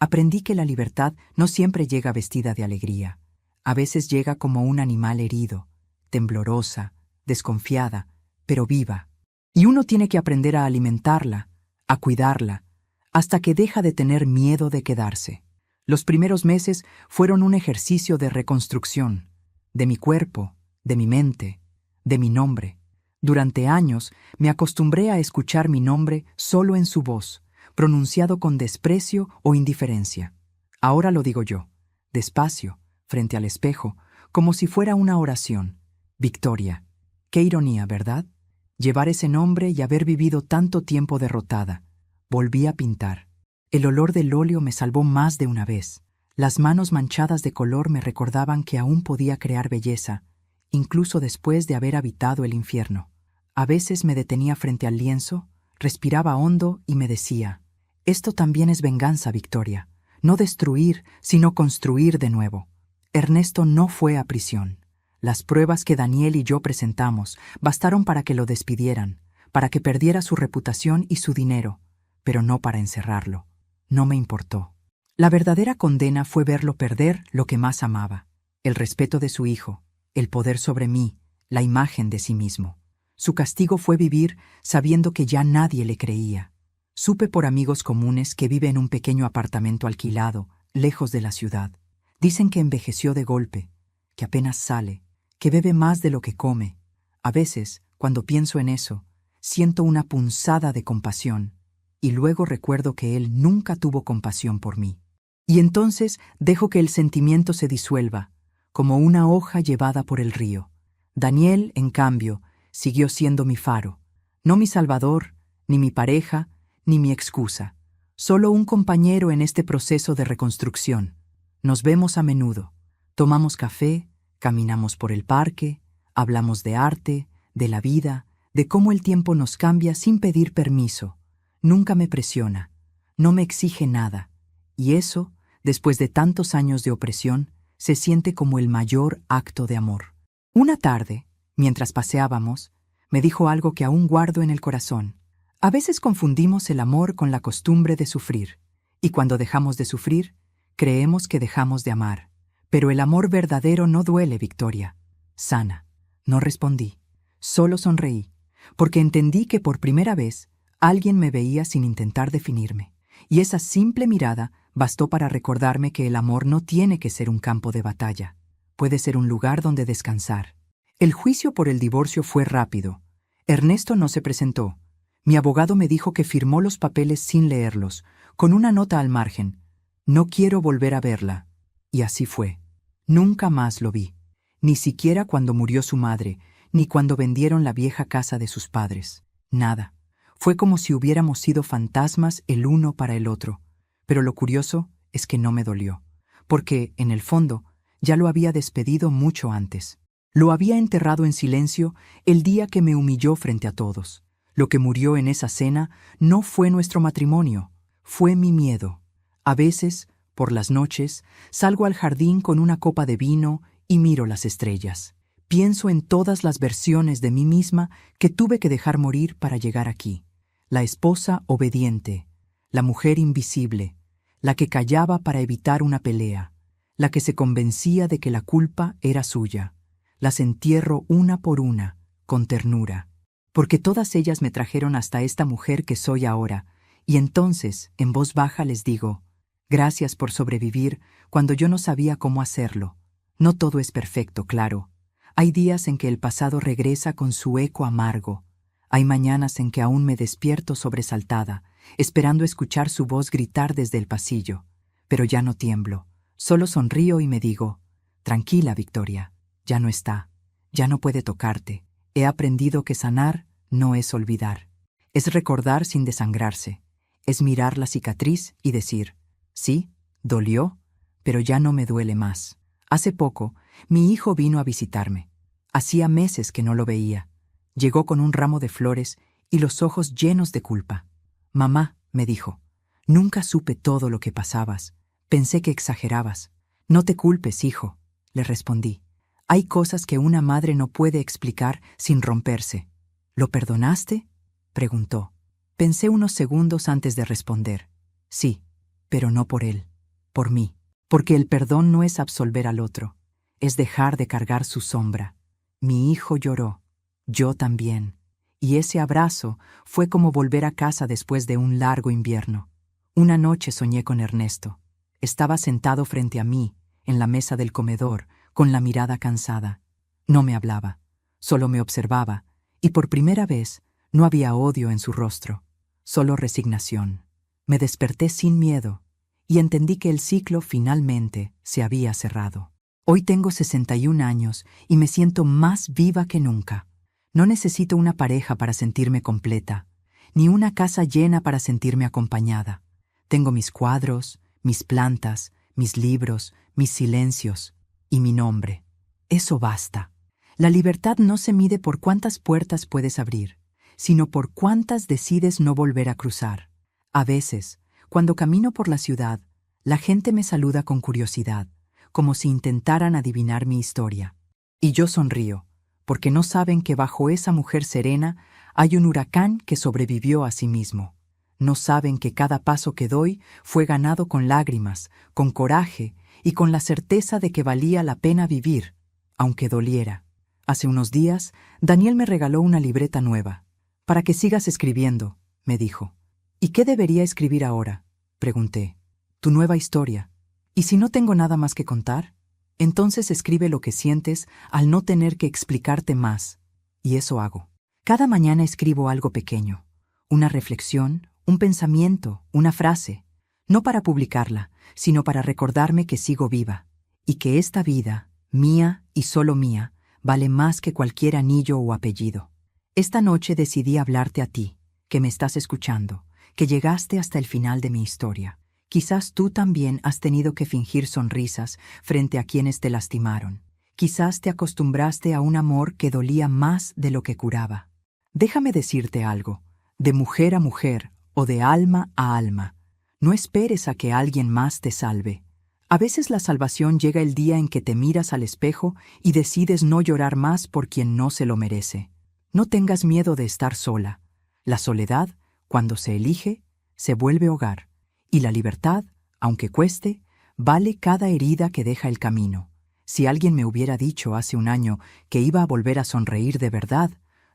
Aprendí que la libertad no siempre llega vestida de alegría. A veces llega como un animal herido, temblorosa, desconfiada, pero viva. Y uno tiene que aprender a alimentarla, a cuidarla, hasta que deja de tener miedo de quedarse. Los primeros meses fueron un ejercicio de reconstrucción, de mi cuerpo, de mi mente, de mi nombre. Durante años me acostumbré a escuchar mi nombre solo en su voz, pronunciado con desprecio o indiferencia. Ahora lo digo yo, despacio, frente al espejo, como si fuera una oración. Victoria. Qué ironía, ¿verdad? Llevar ese nombre y haber vivido tanto tiempo derrotada. Volví a pintar. El olor del óleo me salvó más de una vez. Las manos manchadas de color me recordaban que aún podía crear belleza, incluso después de haber habitado el infierno. A veces me detenía frente al lienzo, respiraba hondo y me decía, esto también es venganza, Victoria. No destruir, sino construir de nuevo. Ernesto no fue a prisión. Las pruebas que Daniel y yo presentamos bastaron para que lo despidieran, para que perdiera su reputación y su dinero, pero no para encerrarlo. No me importó. La verdadera condena fue verlo perder lo que más amaba, el respeto de su hijo, el poder sobre mí, la imagen de sí mismo. Su castigo fue vivir sabiendo que ya nadie le creía. Supe por amigos comunes que vive en un pequeño apartamento alquilado, lejos de la ciudad. Dicen que envejeció de golpe, que apenas sale, que bebe más de lo que come. A veces, cuando pienso en eso, siento una punzada de compasión, y luego recuerdo que él nunca tuvo compasión por mí. Y entonces dejo que el sentimiento se disuelva, como una hoja llevada por el río. Daniel, en cambio, siguió siendo mi faro, no mi salvador, ni mi pareja, ni mi excusa, solo un compañero en este proceso de reconstrucción. Nos vemos a menudo, tomamos café, caminamos por el parque, hablamos de arte, de la vida, de cómo el tiempo nos cambia sin pedir permiso. Nunca me presiona, no me exige nada, y eso, después de tantos años de opresión, se siente como el mayor acto de amor. Una tarde, mientras paseábamos, me dijo algo que aún guardo en el corazón. A veces confundimos el amor con la costumbre de sufrir, y cuando dejamos de sufrir, creemos que dejamos de amar. Pero el amor verdadero no duele, Victoria. Sana. No respondí. Solo sonreí, porque entendí que por primera vez alguien me veía sin intentar definirme, y esa simple mirada bastó para recordarme que el amor no tiene que ser un campo de batalla. Puede ser un lugar donde descansar. El juicio por el divorcio fue rápido. Ernesto no se presentó. Mi abogado me dijo que firmó los papeles sin leerlos, con una nota al margen. No quiero volver a verla. Y así fue. Nunca más lo vi. Ni siquiera cuando murió su madre, ni cuando vendieron la vieja casa de sus padres. Nada. Fue como si hubiéramos sido fantasmas el uno para el otro. Pero lo curioso es que no me dolió, porque, en el fondo, ya lo había despedido mucho antes. Lo había enterrado en silencio el día que me humilló frente a todos. Lo que murió en esa cena no fue nuestro matrimonio, fue mi miedo. A veces, por las noches, salgo al jardín con una copa de vino y miro las estrellas. Pienso en todas las versiones de mí misma que tuve que dejar morir para llegar aquí. La esposa obediente, la mujer invisible, la que callaba para evitar una pelea, la que se convencía de que la culpa era suya. Las entierro una por una, con ternura, porque todas ellas me trajeron hasta esta mujer que soy ahora, y entonces, en voz baja les digo, gracias por sobrevivir cuando yo no sabía cómo hacerlo. No todo es perfecto, claro. Hay días en que el pasado regresa con su eco amargo. Hay mañanas en que aún me despierto sobresaltada, esperando escuchar su voz gritar desde el pasillo. Pero ya no tiemblo, solo sonrío y me digo, tranquila, Victoria. Ya no está, ya no puede tocarte. He aprendido que sanar no es olvidar. Es recordar sin desangrarse. Es mirar la cicatriz y decir, sí, dolió, pero ya no me duele más. Hace poco, mi hijo vino a visitarme. Hacía meses que no lo veía. Llegó con un ramo de flores y los ojos llenos de culpa. Mamá, me dijo, nunca supe todo lo que pasabas. Pensé que exagerabas. No te culpes, hijo, le respondí. Hay cosas que una madre no puede explicar sin romperse. ¿Lo perdonaste?, preguntó. Pensé unos segundos antes de responder. Sí, pero no por él, por mí. Porque el perdón no es absolver al otro, es dejar de cargar su sombra. Mi hijo lloró, yo también. Y ese abrazo fue como volver a casa después de un largo invierno. Una noche soñé con Ernesto. Estaba sentado frente a mí, en la mesa del comedor, con la mirada cansada. No me hablaba, solo me observaba, y por primera vez no había odio en su rostro, solo resignación. Me desperté sin miedo y entendí que el ciclo finalmente se había cerrado. Hoy tengo 61 años y me siento más viva que nunca. No necesito una pareja para sentirme completa, ni una casa llena para sentirme acompañada. Tengo mis cuadros, mis plantas, mis libros, mis silencios y mi nombre. Eso basta. La libertad no se mide por cuántas puertas puedes abrir, sino por cuántas decides no volver a cruzar. A veces, cuando camino por la ciudad, la gente me saluda con curiosidad, como si intentaran adivinar mi historia. Y yo sonrío, porque no saben que bajo esa mujer serena hay un huracán que sobrevivió a sí mismo. No saben que cada paso que doy fue ganado con lágrimas, con coraje y con la certeza de que valía la pena vivir, aunque doliera. Hace unos días, Daniel me regaló una libreta nueva. Para que sigas escribiendo, me dijo. ¿Y qué debería escribir ahora?, pregunté. Tu nueva historia. ¿Y si no tengo nada más que contar? Entonces escribe lo que sientes al no tener que explicarte más. Y eso hago. Cada mañana escribo algo pequeño. Una reflexión, un pensamiento, una frase. No para publicarla, sino para recordarme que sigo viva. Y que esta vida, mía y solo mía, vale más que cualquier anillo o apellido. Esta noche decidí hablarte a ti, que me estás escuchando, que llegaste hasta el final de mi historia. Quizás tú también has tenido que fingir sonrisas frente a quienes te lastimaron. Quizás te acostumbraste a un amor que dolía más de lo que curaba. Déjame decirte algo, de mujer a mujer o de alma a alma. No esperes a que alguien más te salve. A veces la salvación llega el día en que te miras al espejo y decides no llorar más por quien no se lo merece. No tengas miedo de estar sola. La soledad, cuando se elige, se vuelve hogar. Y la libertad, aunque cueste, vale cada herida que deja el camino. Si alguien me hubiera dicho hace un año que iba a volver a sonreír de verdad,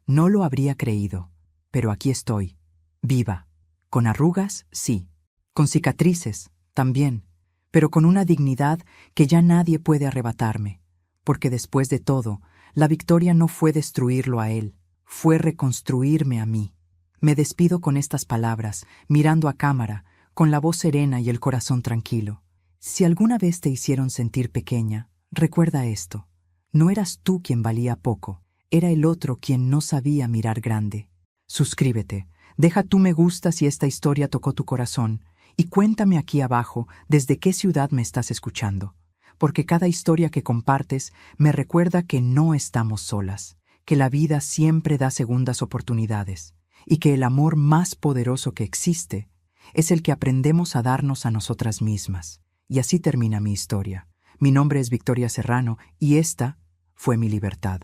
no lo habría creído. Pero aquí estoy, viva. Con arrugas, sí. Con cicatrices, también. Pero con una dignidad que ya nadie puede arrebatarme. Porque después de todo, la victoria no fue destruirlo a él, fue reconstruirme a mí. Me despido con estas palabras, mirando a cámara, con la voz serena y el corazón tranquilo. Si alguna vez te hicieron sentir pequeña, recuerda esto. No eras tú quien valía poco, era el otro quien no sabía mirar grande. Suscríbete, deja tu me gusta si esta historia tocó tu corazón Y cuéntame aquí abajo desde qué ciudad me estás escuchando, porque cada historia que compartes me recuerda que no estamos solas, que la vida siempre da segundas oportunidades y que el amor más poderoso que existe es el que aprendemos a darnos a nosotras mismas. Y así termina mi historia. Mi nombre es Victoria Serrano y esta fue mi libertad.